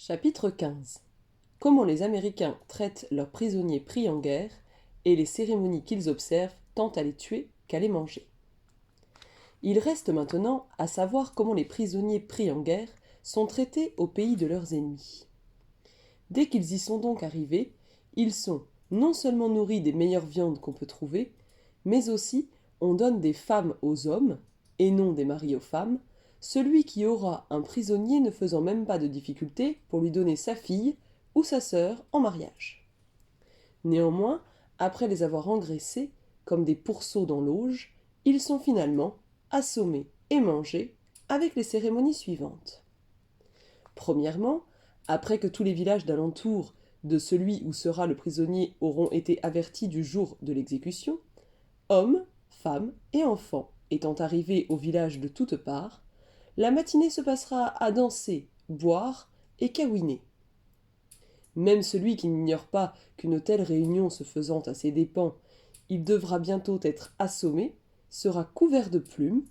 Chapitre 15. Comment les Américains traitent leurs prisonniers pris en guerre et les cérémonies qu'ils observent tant à les tuer qu'à les manger. Il reste maintenant à savoir comment les prisonniers pris en guerre sont traités au pays de leurs ennemis. Dès qu'ils y sont donc arrivés, ils sont non seulement nourris des meilleures viandes qu'on peut trouver, mais aussi on donne des femmes aux hommes, et non des maris aux femmes, celui qui aura un prisonnier ne faisant même pas de difficulté pour lui donner sa fille ou sa sœur en mariage. Néanmoins, après les avoir engraissés, comme des pourceaux dans l'auge, ils sont finalement assommés et mangés avec les cérémonies suivantes. Premièrement, après que tous les villages d'alentour de celui où sera le prisonnier auront été avertis du jour de l'exécution, hommes, femmes et enfants étant arrivés au village de toutes parts, la matinée se passera à danser, boire et câouiner. Même celui qui n'ignore pas qu'une telle réunion se faisant à ses dépens, il devra bientôt être assommé, sera couvert de plumes,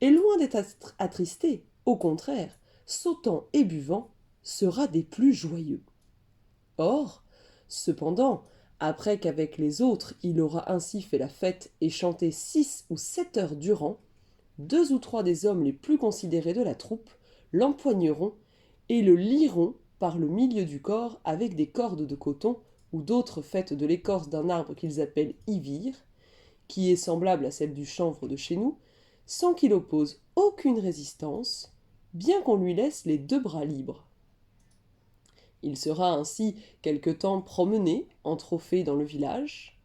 et loin d'être attristé, au contraire, sautant et buvant, sera des plus joyeux. Or, cependant, après qu'avec les autres il aura ainsi fait la fête et chanté 6 ou 7 heures durant, 2 ou 3 des hommes les plus considérés de la troupe l'empoigneront et le lieront par le milieu du corps avec des cordes de coton ou d'autres faites de l'écorce d'un arbre qu'ils appellent ivir, qui est semblable à celle du chanvre de chez nous, sans qu'il oppose aucune résistance, bien qu'on lui laisse les 2 bras libres. Il sera ainsi quelque temps promené en trophée dans le village.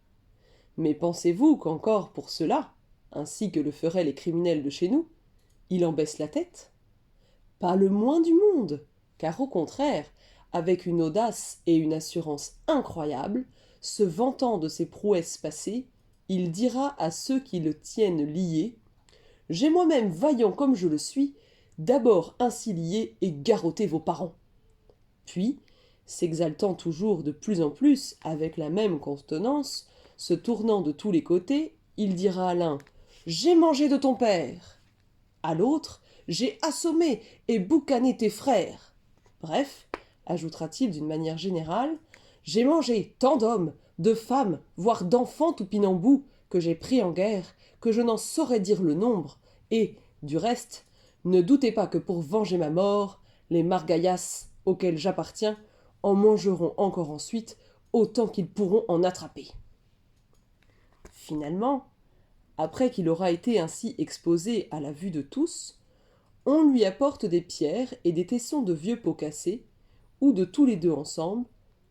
Mais pensez-vous qu'encore pour cela, ainsi que le feraient les criminels de chez nous, il en baisse la tête? Pas le moins du monde, car au contraire, avec une audace et une assurance incroyables, se vantant de ses prouesses passées, il dira à ceux qui le tiennent lié: « J'ai moi-même vaillant comme je le suis, d'abord ainsi lié et garrotté vos parents. » Puis, s'exaltant toujours de plus en plus avec la même contenance, se tournant de tous les côtés, il dira à l'un: « J'ai mangé de ton père !» À l'autre: « J'ai assommé et boucané tes frères !» Bref, ajoutera-t-il d'une manière générale, « J'ai mangé tant d'hommes, de femmes, voire d'enfants toupinambous que j'ai pris en guerre, que je n'en saurais dire le nombre, et, du reste, ne doutez pas que pour venger ma mort, les margayas auxquels j'appartiens en mangeront encore ensuite autant qu'ils pourront en attraper. » Finalement, après qu'il aura été ainsi exposé à la vue de tous, on lui apporte des pierres et des tessons de vieux pots cassés, ou de tous les 2 ensemble,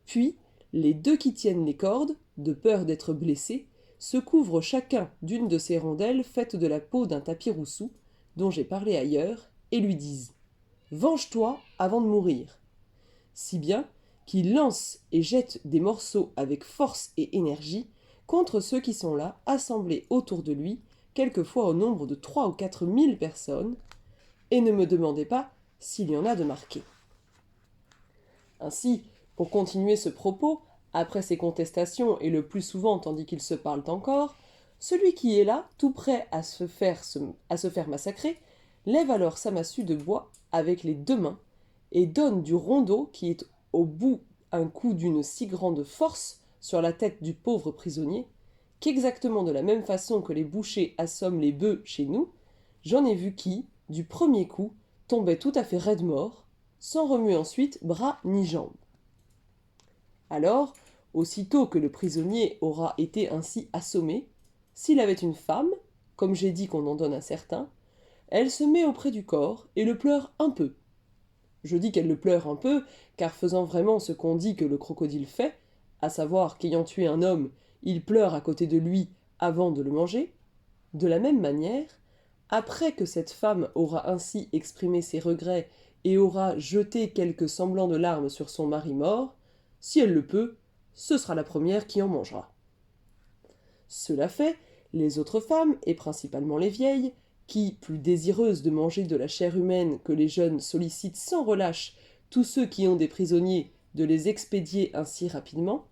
puis les 2 qui tiennent les cordes, de peur d'être blessés, se couvrent chacun d'une de ces rondelles faites de la peau d'un tapis-roussou, dont j'ai parlé ailleurs, et lui disent: « Venge-toi avant de mourir !» Si bien qu'il lance et jette des morceaux avec force et énergie contre ceux qui sont là, assemblés autour de lui, quelquefois au nombre de 3 ou 4 000 personnes, et ne me demandez pas s'il y en a de marqués. Ainsi, pour continuer ce propos, après ces contestations et le plus souvent tandis qu'ils se parlent encore, celui qui est là, tout prêt à se faire massacrer, lève alors sa massue de bois avec les 2 mains et donne du rondeau qui est au bout un coup d'une si grande force sur la tête du pauvre prisonnier, qu'exactement de la même façon que les bouchers assomment les bœufs chez nous, j'en ai vu qui, du premier coup, tombait tout à fait raide mort, sans remuer ensuite bras ni jambes. Alors, aussitôt que le prisonnier aura été ainsi assommé, s'il avait une femme, comme j'ai dit qu'on en donne à certains, elle se met auprès du corps et le pleure un peu. Je dis qu'elle le pleure un peu, car faisant vraiment ce qu'on dit que le crocodile fait, à savoir qu'ayant tué un homme, il pleure à côté de lui avant de le manger, de la même manière, après que cette femme aura ainsi exprimé ses regrets et aura jeté quelque semblant de larmes sur son mari mort, si elle le peut, ce sera la première qui en mangera. Cela fait, les autres femmes, et principalement les vieilles, qui, plus désireuses de manger de la chair humaine que les jeunes, sollicitent sans relâche tous ceux qui ont des prisonniers de les expédier ainsi rapidement,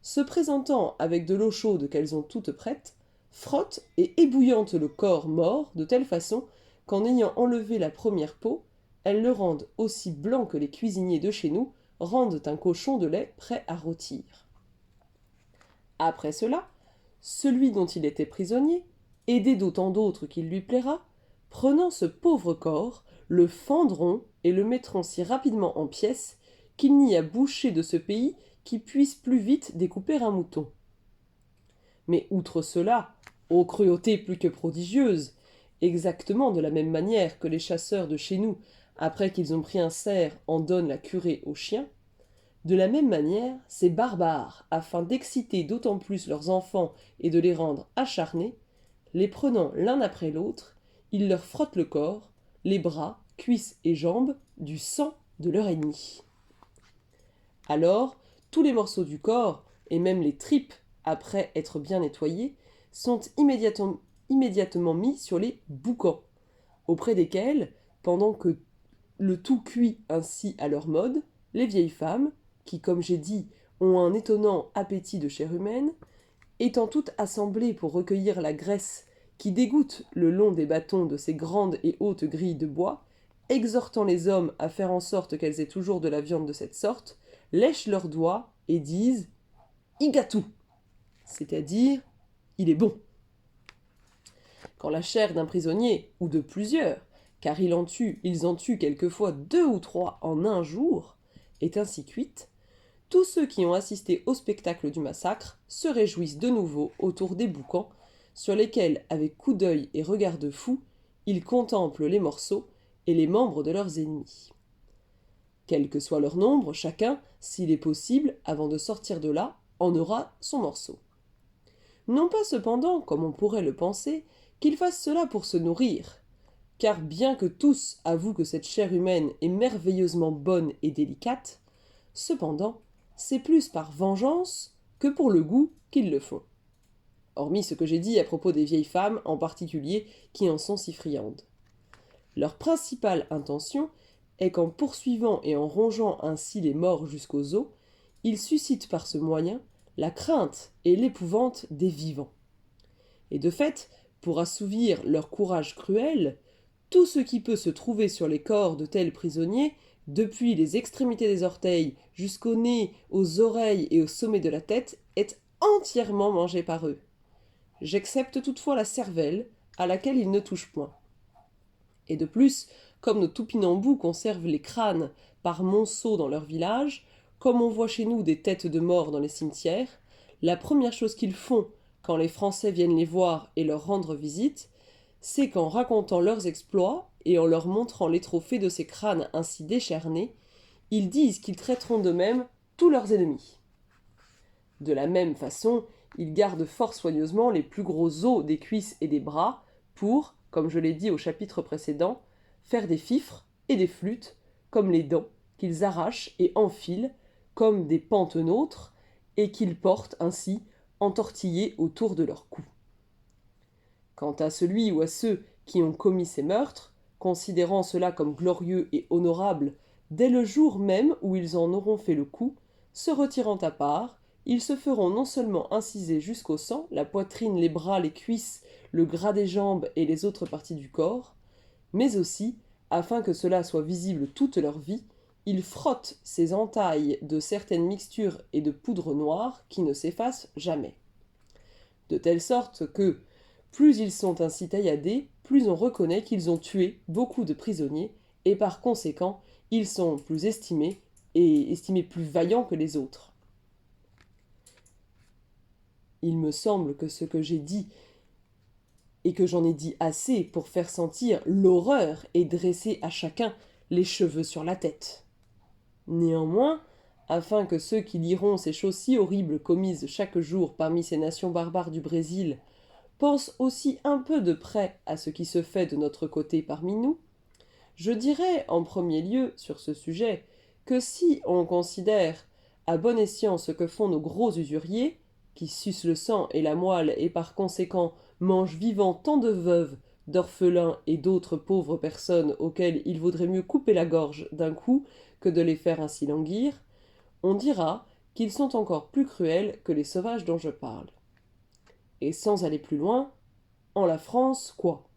se présentant avec de l'eau chaude qu'elles ont toutes prêtes, frottent et ébouillantent le corps mort de telle façon qu'en ayant enlevé la première peau, elles le rendent aussi blanc que les cuisiniers de chez nous rendent un cochon de lait prêt à rôtir. Après cela, celui dont il était prisonnier, aidé d'autant d'autres qu'il lui plaira, prenant ce pauvre corps, le fendront et le mettront si rapidement en pièces qu'il n'y a boucher de ce pays qui puisse plus vite découper un mouton. Mais outre cela, ô cruauté plus que prodigieuse, exactement de la même manière que les chasseurs de chez nous, après qu'ils ont pris un cerf, en donnent la curée aux chiens, de la même manière, ces barbares, afin d'exciter d'autant plus leurs enfants et de les rendre acharnés, les prenant l'un après l'autre, ils leur frottent le corps, les bras, cuisses et jambes, du sang de leur ennemi. Alors, tous les morceaux du corps, et même les tripes, après être bien nettoyés, sont immédiatement mis sur les boucans, auprès desquels, pendant que le tout cuit ainsi à leur mode, les vieilles femmes, qui, comme j'ai dit, ont un étonnant appétit de chair humaine, étant toutes assemblées pour recueillir la graisse qui dégoûte le long des bâtons de ces grandes et hautes grilles de bois, exhortant les hommes à faire en sorte qu'elles aient toujours de la viande de cette sorte, lèchent leurs doigts et disent « Igatou », c'est-à-dire « il est bon ». Quand la chair d'un prisonnier, ou de plusieurs, car ils en tuent quelquefois 2 ou 3 en un jour, est ainsi cuite, tous ceux qui ont assisté au spectacle du massacre se réjouissent de nouveau autour des boucans, sur lesquels, avec coup d'œil et regard de fou, ils contemplent les morceaux et les membres de leurs ennemis. Quel que soit leur nombre, chacun, s'il est possible, avant de sortir de là, en aura son morceau. Non pas cependant, comme on pourrait le penser, qu'ils fassent cela pour se nourrir, car bien que tous avouent que cette chair humaine est merveilleusement bonne et délicate, cependant, c'est plus par vengeance que pour le goût qu'ils le font. Hormis ce que j'ai dit à propos des vieilles femmes en particulier qui en sont si friandes. Leur principale intention est qu'en poursuivant et en rongeant ainsi les morts jusqu'aux os, ils suscitent par ce moyen la crainte et l'épouvante des vivants. Et de fait, pour assouvir leur courage cruel, tout ce qui peut se trouver sur les corps de tels prisonniers, depuis les extrémités des orteils jusqu'au nez, aux oreilles et au sommet de la tête, est entièrement mangé par eux. J'excepte toutefois la cervelle, à laquelle ils ne touchent point. Et de plus, comme nos Toupinambous conservent les crânes par monceaux dans leur village, comme on voit chez nous des têtes de morts dans les cimetières, la première chose qu'ils font quand les Français viennent les voir et leur rendre visite, c'est qu'en racontant leurs exploits et en leur montrant les trophées de ces crânes ainsi décharnés, ils disent qu'ils traiteront de même tous leurs ennemis. De la même façon, ils gardent fort soigneusement les plus gros os des cuisses et des bras pour, comme je l'ai dit au chapitre précédent, faire des fifres et des flûtes, comme les dents, qu'ils arrachent et enfilent, comme des pentenautres, et qu'ils portent ainsi entortillés autour de leur cou. Quant à celui ou à ceux qui ont commis ces meurtres, considérant cela comme glorieux et honorable, dès le jour même où ils en auront fait le coup, se retirant à part, ils se feront non seulement inciser jusqu'au sang la poitrine, les bras, les cuisses, le gras des jambes et les autres parties du corps, mais aussi, afin que cela soit visible toute leur vie, ils frottent ces entailles de certaines mixtures et de poudre noire qui ne s'effacent jamais. De telle sorte que, plus ils sont ainsi tailladés, plus on reconnaît qu'ils ont tué beaucoup de prisonniers, et par conséquent, ils sont plus estimés, et estimés plus vaillants que les autres. Il me semble que ce que j'ai dit, et que j'en ai dit assez pour faire sentir l'horreur et dresser à chacun les cheveux sur la tête. Néanmoins, afin que ceux qui liront ces choses si horribles commises chaque jour parmi ces nations barbares du Brésil pensent aussi un peu de près à ce qui se fait de notre côté parmi nous, je dirais en premier lieu sur ce sujet que si on considère à bon escient ce que font nos gros usuriers, qui sucent le sang et la moelle et par conséquent mangent vivant tant de veuves, d'orphelins et d'autres pauvres personnes auxquelles il vaudrait mieux couper la gorge d'un coup que de les faire ainsi languir, on dira qu'ils sont encore plus cruels que les sauvages dont je parle. Et sans aller plus loin, en la France, quoi ?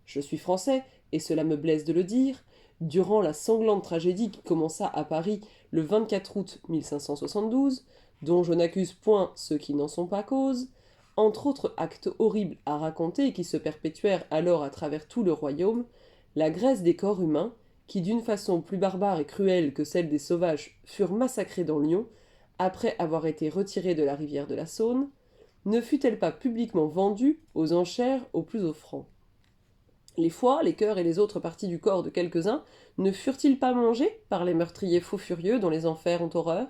Je suis français, et cela me blesse de le dire, durant la sanglante tragédie qui commença à Paris le 24 août 1572, dont je n'accuse point ceux qui n'en sont pas cause, entre autres actes horribles à raconter et qui se perpétuèrent alors à travers tout le royaume, la graisse des corps humains, qui d'une façon plus barbare et cruelle que celle des sauvages furent massacrés dans Lyon, après avoir été retirés de la rivière de la Saône, ne fut-elle pas publiquement vendue aux enchères aux plus offrants? Les foies, les cœurs et les autres parties du corps de quelques-uns ne furent-ils pas mangés par les meurtriers faux furieux dont les enfers ont horreur?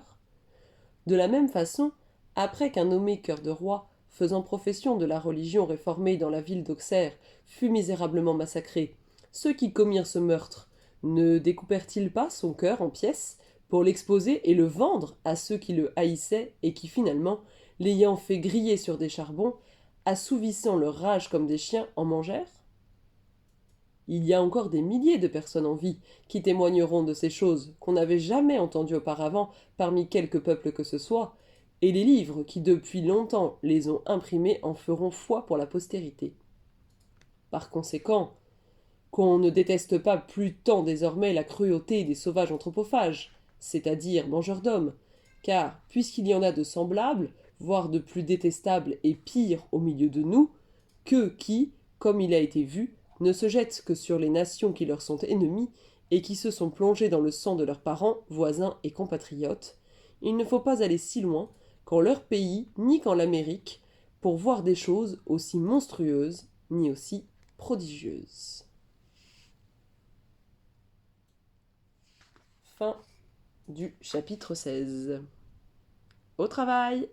De la même façon, après qu'un nommé cœur de roi, faisant profession de la religion réformée dans la ville d'Auxerre, fut misérablement massacré, ceux qui commirent ce meurtre ne découpèrent-ils pas son cœur en pièces pour l'exposer et le vendre à ceux qui le haïssaient et qui finalement, l'ayant fait griller sur des charbons, assouvissant leur rage comme des chiens, en mangèrent? Il y a encore des milliers de personnes en vie qui témoigneront de ces choses qu'on n'avait jamais entendues auparavant parmi quelque peuple que ce soit, et les livres qui depuis longtemps les ont imprimées en feront foi pour la postérité. Par conséquent, qu'on ne déteste pas plus tant désormais la cruauté des sauvages anthropophages, c'est-à-dire mangeurs d'hommes, car puisqu'il y en a de semblables, voire de plus détestables et pires au milieu de nous, qu'eux qui, comme il a été vu, ne se jettent que sur les nations qui leur sont ennemies et qui se sont plongés dans le sang de leurs parents, voisins et compatriotes, il ne faut pas aller si loin qu'en leur pays ni qu'en l'Amérique pour voir des choses aussi monstrueuses ni aussi prodigieuses. Fin du chapitre 16. Au travail!